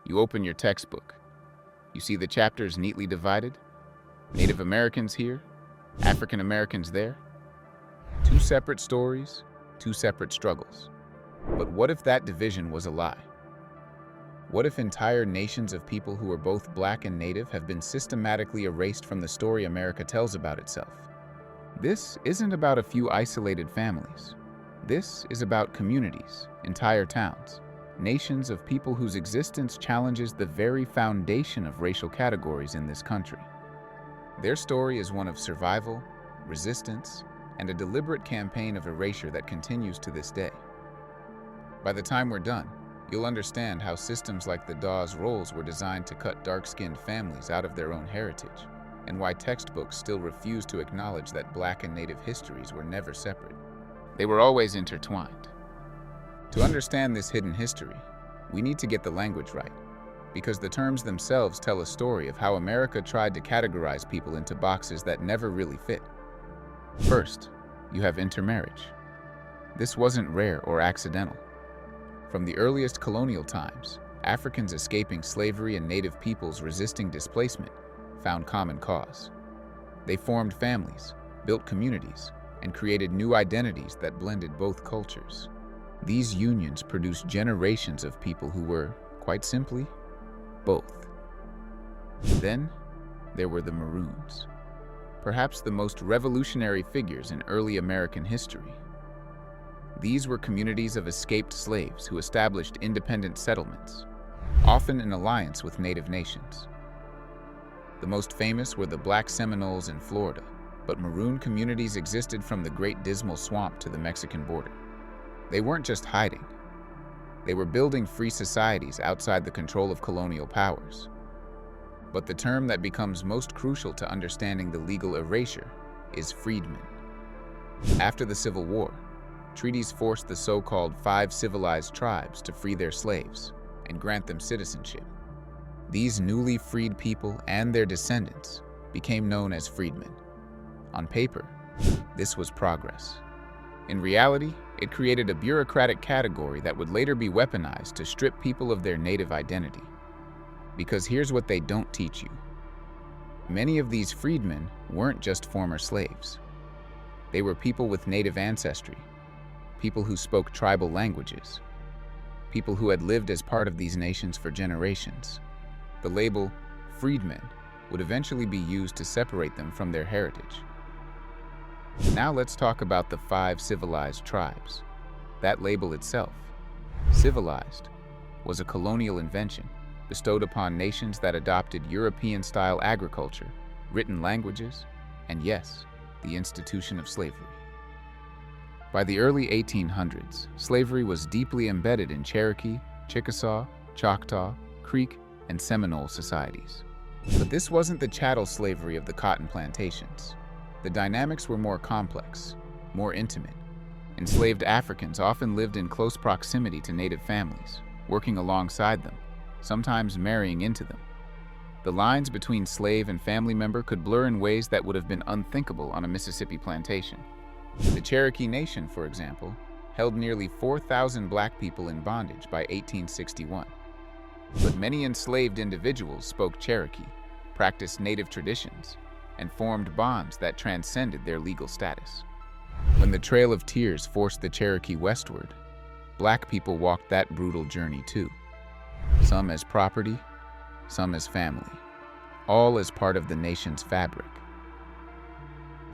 You open your textbook. You see the chapters neatly divided. Native Americans here, African Americans there. Two separate stories, two separate struggles. But what if that division was a lie? What if entire nations of people who are both Black and Native have been systematically erased from the story America tells about itself? This isn't about a few isolated families. This is about communities, entire towns, nations of people whose existence challenges the very foundation of racial categories in this country. Their story is one of survival, resistance, and a deliberate campaign of erasure that continues to this day. By the time we're done, you'll understand how systems like the Dawes rolls were designed to cut dark-skinned families out of their own heritage, and why textbooks still refuse to acknowledge that Black and Native histories were never separate. They were always intertwined. To understand this hidden history, we need to get the language right, because the terms themselves tell a story of how America tried to categorize people into boxes that never really fit. First, you have intermarriage. This wasn't rare or accidental. From the earliest colonial times, Africans escaping slavery and Native peoples resisting displacement found common cause. They formed families, built communities, and created new identities that blended both cultures. These unions produced generations of people who were, quite simply, both. Then, there were the Maroons, perhaps the most revolutionary figures in early American history. These were communities of escaped slaves who established independent settlements, often in alliance with Native nations. The most famous were the Black Seminoles in Florida, but Maroon communities existed from the Great Dismal Swamp to the Mexican border. They weren't just hiding. They were building free societies outside the control of colonial powers. But the term that becomes most crucial to understanding the legal erasure is freedmen. After the Civil War, treaties forced the so-called 5 civilized tribes to free their slaves and grant them citizenship. These newly freed people and their descendants became known as freedmen. On paper, this was progress. In reality, it created a bureaucratic category that would later be weaponized to strip people of their Native identity. Because here's what they don't teach you. Many of these freedmen weren't just former slaves. They were people with Native ancestry, people who spoke tribal languages, people who had lived as part of these nations for generations. The label freedmen would eventually be used to separate them from their heritage. Now let's talk about the 5 civilized tribes. That label itself, civilized, was a colonial invention bestowed upon nations that adopted European-style agriculture, written languages, and yes, the institution of slavery. By the early 1800s, slavery was deeply embedded in Cherokee, Chickasaw, Choctaw, Creek, and Seminole societies. But this wasn't the chattel slavery of the cotton plantations. The dynamics were more complex, more intimate. Enslaved Africans often lived in close proximity to Native families, working alongside them, sometimes marrying into them. The lines between slave and family member could blur in ways that would have been unthinkable on a Mississippi plantation. The Cherokee Nation, for example, held nearly 4,000 Black people in bondage by 1861. But many enslaved individuals spoke Cherokee, practiced Native traditions, and formed bonds that transcended their legal status. When the Trail of Tears forced the Cherokee westward, Black people walked that brutal journey too. Some as property, some as family, all as part of the nation's fabric.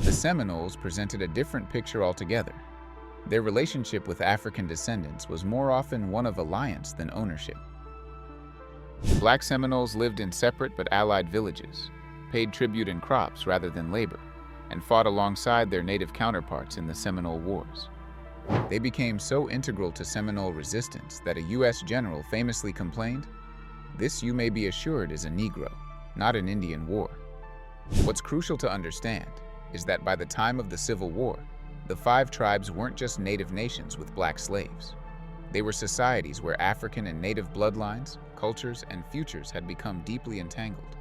The Seminoles presented a different picture altogether. Their relationship with African descendants was more often one of alliance than ownership. Black Seminoles lived in separate but allied villages, paid tribute in crops rather than labor, and fought alongside their Native counterparts in the Seminole Wars. They became so integral to Seminole resistance that a U.S. general famously complained, "This, you may be assured, is a Negro, not an Indian war." What's crucial to understand is that by the time of the Civil War, the 5 tribes weren't just Native nations with Black slaves. They were societies where African and Native bloodlines, cultures, and futures had become deeply entangled.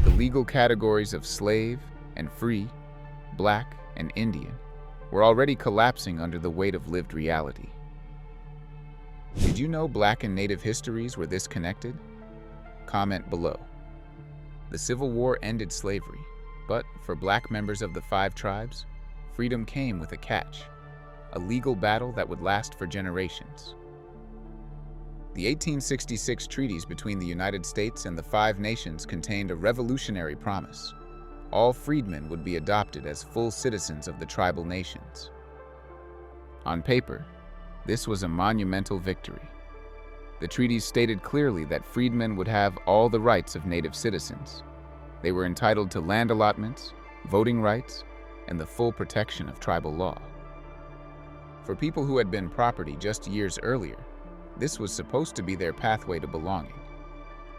The legal categories of slave and free, Black and Indian, were already collapsing under the weight of lived reality. Did you know Black and Native histories were this connected? Comment below. The Civil War ended slavery, but for black members of the 5 tribes, freedom came with a catch, a legal battle that would last for generations. The 1866 treaties between the United States and the 5 nations contained a revolutionary promise. All freedmen would be adopted as full citizens of the tribal nations. On paper, this was a monumental victory. The treaties stated clearly that freedmen would have all the rights of native citizens. They were entitled to land allotments, voting rights, and the full protection of tribal law. For people who had been property just years earlier, this was supposed to be their pathway to belonging.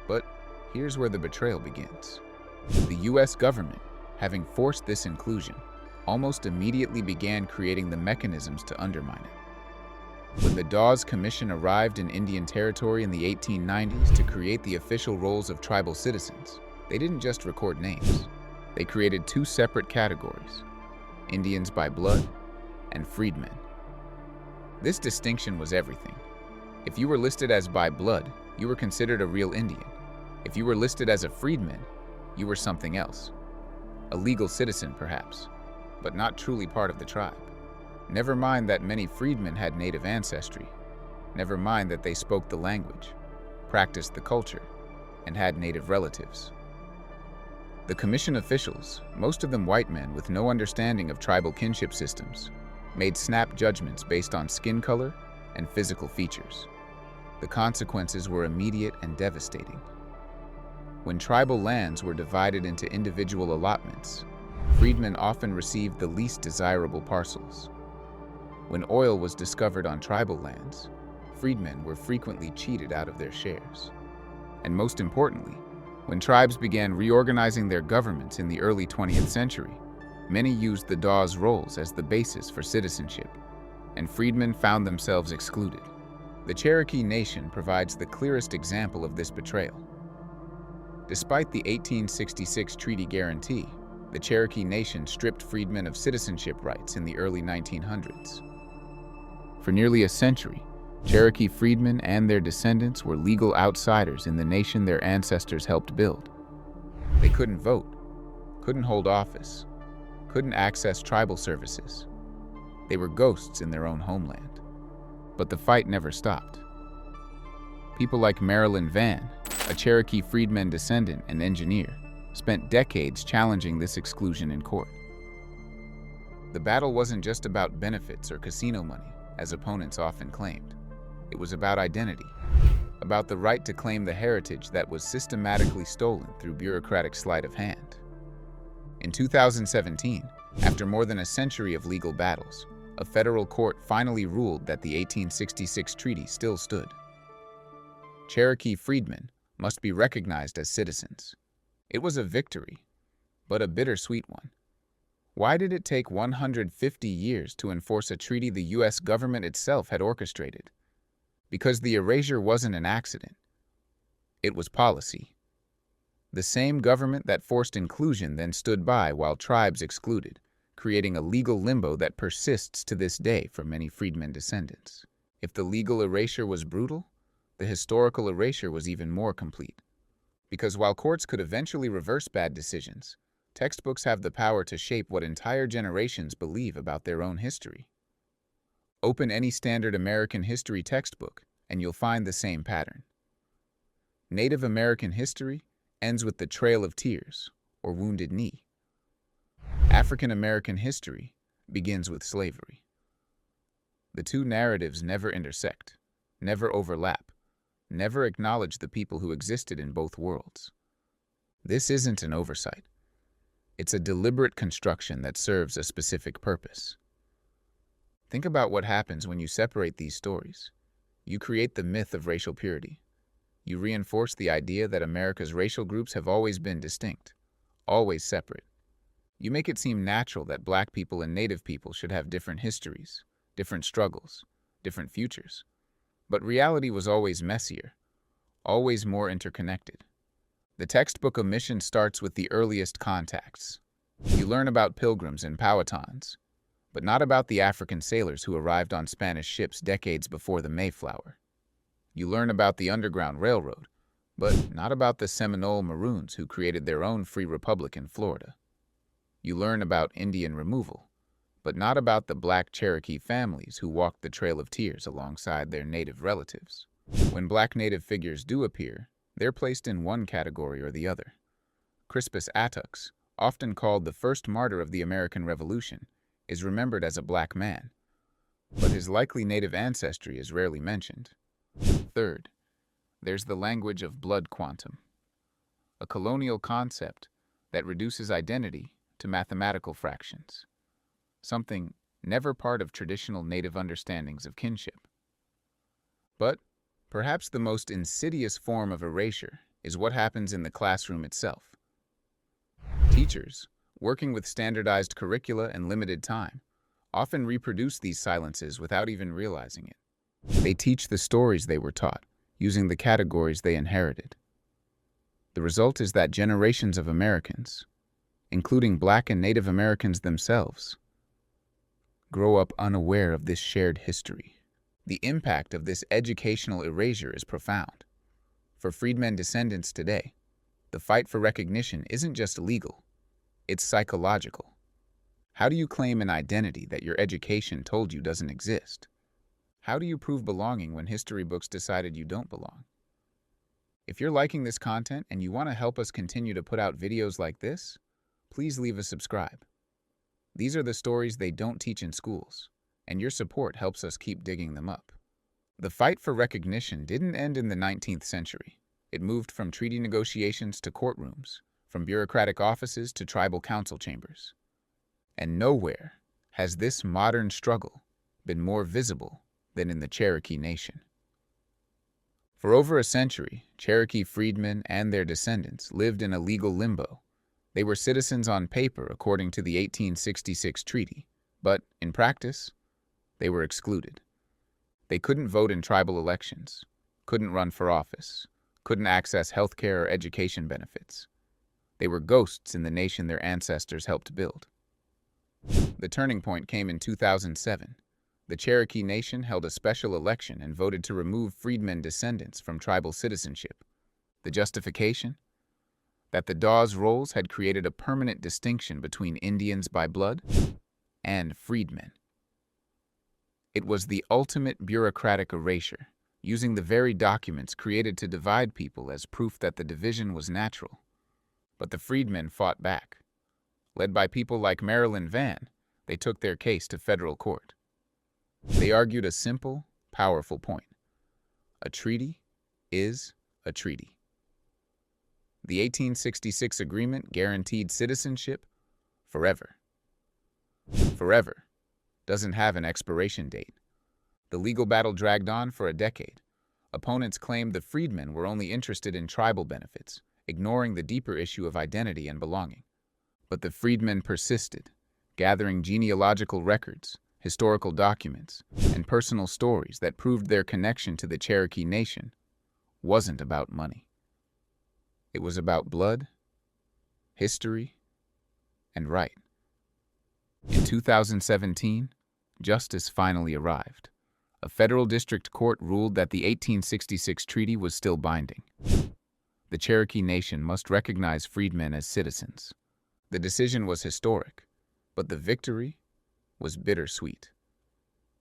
But here's where the betrayal begins. The US government, having forced this inclusion, almost immediately began creating the mechanisms to undermine it. When the Dawes Commission arrived in Indian Territory in the 1890s to create the official roles of tribal citizens, they didn't just record names. They created 2 separate categories: Indians by blood and freedmen. This distinction was everything. If you were listed as by blood, you were considered a real Indian. If you were listed as a freedman, you were something else. A legal citizen, perhaps, but not truly part of the tribe. Never mind that many freedmen had native ancestry. Never mind that they spoke the language, practiced the culture, and had native relatives. The commission officials, most of them white men with no understanding of tribal kinship systems, made snap judgments based on skin color and physical features. The consequences were immediate and devastating. When tribal lands were divided into individual allotments, freedmen often received the least desirable parcels. When oil was discovered on tribal lands, freedmen were frequently cheated out of their shares. And most importantly, when tribes began reorganizing their governments in the early 20th century, many used the Dawes rolls as the basis for citizenship, and freedmen found themselves excluded. The Cherokee Nation provides the clearest example of this betrayal. Despite the 1866 treaty guarantee, the Cherokee Nation stripped freedmen of citizenship rights in the early 1900s. For nearly a century, Cherokee freedmen and their descendants were legal outsiders in the nation their ancestors helped build. They couldn't vote, couldn't hold office, couldn't access tribal services. They were ghosts in their own homeland. But the fight never stopped. People like Marilyn Vann, a Cherokee freedman descendant and engineer, spent decades challenging this exclusion in court. The battle wasn't just about benefits or casino money, as opponents often claimed. It was about identity, about the right to claim the heritage that was systematically stolen through bureaucratic sleight of hand. In 2017, after more than a century of legal battles, a federal court finally ruled that the 1866 treaty still stood. Cherokee freedmen must be recognized as citizens. It was a victory, but a bittersweet one. Why did it take 150 years to enforce a treaty the US government itself had orchestrated? Because the erasure wasn't an accident. It was policy. The same government that forced inclusion then stood by while tribes excluded, creating a legal limbo that persists to this day for many freedmen descendants. If the legal erasure was brutal, the historical erasure was even more complete. Because while courts could eventually reverse bad decisions, textbooks have the power to shape what entire generations believe about their own history. Open any standard American history textbook, and you'll find the same pattern. Native American history ends with the Trail of Tears, or Wounded Knee. African American history begins with slavery. The two narratives never intersect, never overlap, never acknowledge the people who existed in both worlds. This isn't an oversight. It's a deliberate construction that serves a specific purpose. Think about what happens when you separate these stories. You create the myth of racial purity. You reinforce the idea that America's racial groups have always been distinct, always separate. You make it seem natural that Black people and Native people should have different histories, different struggles, different futures. But reality was always messier, always more interconnected. The textbook omission starts with the earliest contacts. You learn about pilgrims and Powhatans, but not about the African sailors who arrived on Spanish ships decades before the Mayflower. You learn about the Underground Railroad, But not about the Seminole maroons who created their own free republic in Florida. You learn about Indian removal, but not about the Black Cherokee families who walked the Trail of Tears alongside their native relatives. When Black Native figures do appear, they're placed in one category or the other. Crispus Attucks, often called the first martyr of the American Revolution, is remembered as a black man, but his likely native ancestry is rarely mentioned. Third, there's the language of blood quantum, a colonial concept that reduces identity to mathematical fractions, something never part of traditional native understandings of kinship. But perhaps the most insidious form of erasure is what happens in the classroom itself. Teachers, working with standardized curricula and limited time, often reproduce these silences without even realizing it. They teach the stories they were taught, using the categories they inherited. The result is that generations of Americans, including Black and Native Americans themselves, grow up unaware of this shared history. The impact of this educational erasure is profound. For freedmen descendants today, the fight for recognition isn't just legal, it's psychological. How do you claim an identity that your education told you doesn't exist? How do you prove belonging when history books decided you don't belong? If you're liking this content and you want to help us continue to put out videos like this, please leave a subscribe. These are the stories they don't teach in schools, and your support helps us keep digging them up. The fight for recognition didn't end in the 19th century. It moved from treaty negotiations to courtrooms, from bureaucratic offices to tribal council chambers. And nowhere has this modern struggle been more visible than in the Cherokee Nation. For over a century, Cherokee freedmen and their descendants lived in a legal limbo. They were citizens on paper according to the 1866 treaty, but in practice, they were excluded. They couldn't vote in tribal elections, couldn't run for office, couldn't access healthcare or education benefits. They were ghosts in the nation their ancestors helped build. The turning point came in 2007. The Cherokee Nation held a special election and voted to remove freedmen descendants from tribal citizenship. The justification? That the Dawes rolls had created a permanent distinction between Indians by blood and freedmen. It was the ultimate bureaucratic erasure, using the very documents created to divide people as proof that the division was natural. But the freedmen fought back. Led by people like Marilyn Vann, they took their case to federal court. They argued a simple, powerful point. A treaty is a treaty. The 1866 agreement guaranteed citizenship forever. Forever doesn't have an expiration date. The legal battle dragged on for a decade. Opponents claimed the freedmen were only interested in tribal benefits, ignoring the deeper issue of identity and belonging. But the freedmen persisted, gathering genealogical records, historical documents, and personal stories that proved their connection to the Cherokee Nation wasn't about money. It was about blood, history, and right. In 2017, justice finally arrived. A federal district court ruled that the 1866 treaty was still binding. The Cherokee Nation must recognize freedmen as citizens. The decision was historic, but the victory was bittersweet.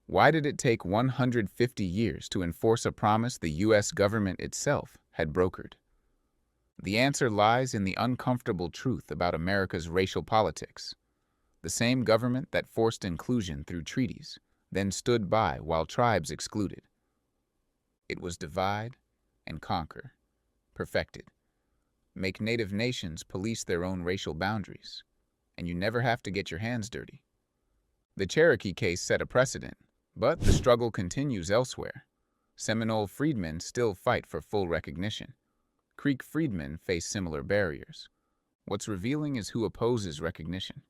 Why did it take 150 years to enforce a promise the U.S. government itself had brokered? The answer lies in the uncomfortable truth about America's racial politics. The same government that forced inclusion through treaties then stood by while tribes excluded. It was divide and conquer, perfected. Make native nations police their own racial boundaries, and you never have to get your hands dirty. The Cherokee case set a precedent, but the struggle continues elsewhere. Seminole freedmen still fight for full recognition. Creek freedmen face similar barriers. What's revealing is who opposes recognition.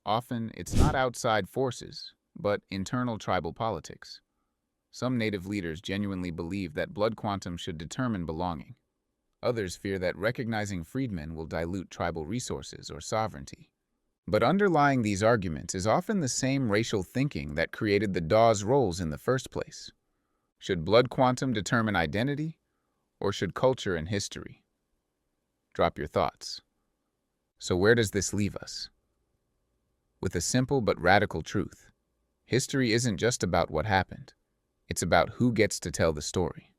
Often, it's not outside forces, but internal tribal politics. Some native leaders genuinely believe that blood quantum should determine belonging. Others fear that recognizing freedmen will dilute tribal resources or sovereignty. But underlying these arguments is often the same racial thinking that created the Dawes rolls in the first place. Should blood quantum determine identity, Or should culture and history? Drop your thoughts. So where does this leave us? With a simple but radical truth. History isn't just about what happened. It's about who gets to tell the story.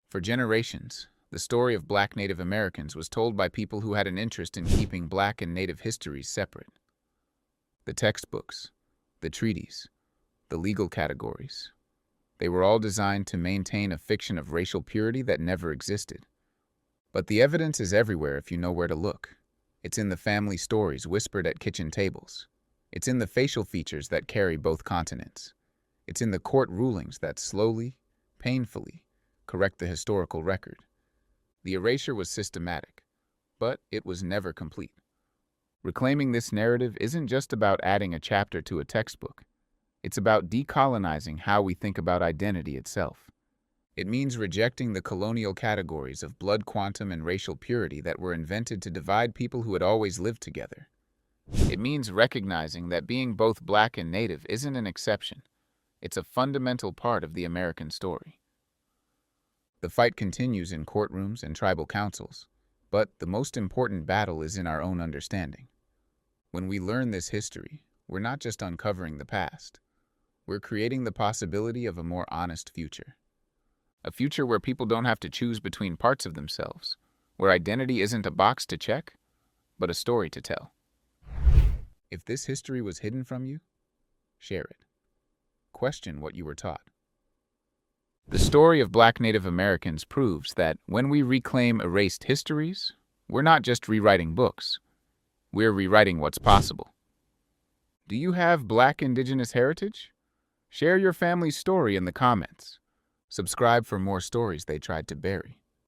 For generations, the story of Black Native Americans was told by people who had an interest in keeping Black and Native histories separate. The textbooks, the treaties, the legal categories, they were all designed to maintain a fiction of racial purity that never existed. But the evidence is everywhere if you know where to look. It's in the family stories whispered at kitchen tables. It's in the facial features that carry both continents. It's in the court rulings that slowly, painfully, correct the historical record. The erasure was systematic, but it was never complete. Reclaiming this narrative isn't just about adding a chapter to a textbook. It's about decolonizing how we think about identity itself. It means rejecting the colonial categories of blood quantum and racial purity that were invented to divide people who had always lived together. It means recognizing that being both Black and Native isn't an exception. It's a fundamental part of the American story. The fight continues in courtrooms and tribal councils, but the most important battle is in our own understanding. When we learn this history, we're not just uncovering the past. We're creating the possibility of a more honest future. A future where people don't have to choose between parts of themselves, where identity isn't a box to check, but a story to tell. If this history was hidden from you, share it. Question what you were taught. The story of Black Native Americans proves that when we reclaim erased histories, we're not just rewriting books. We're rewriting what's possible. Do you have Black indigenous heritage? Share your family's story in the comments. Subscribe for more stories they tried to bury.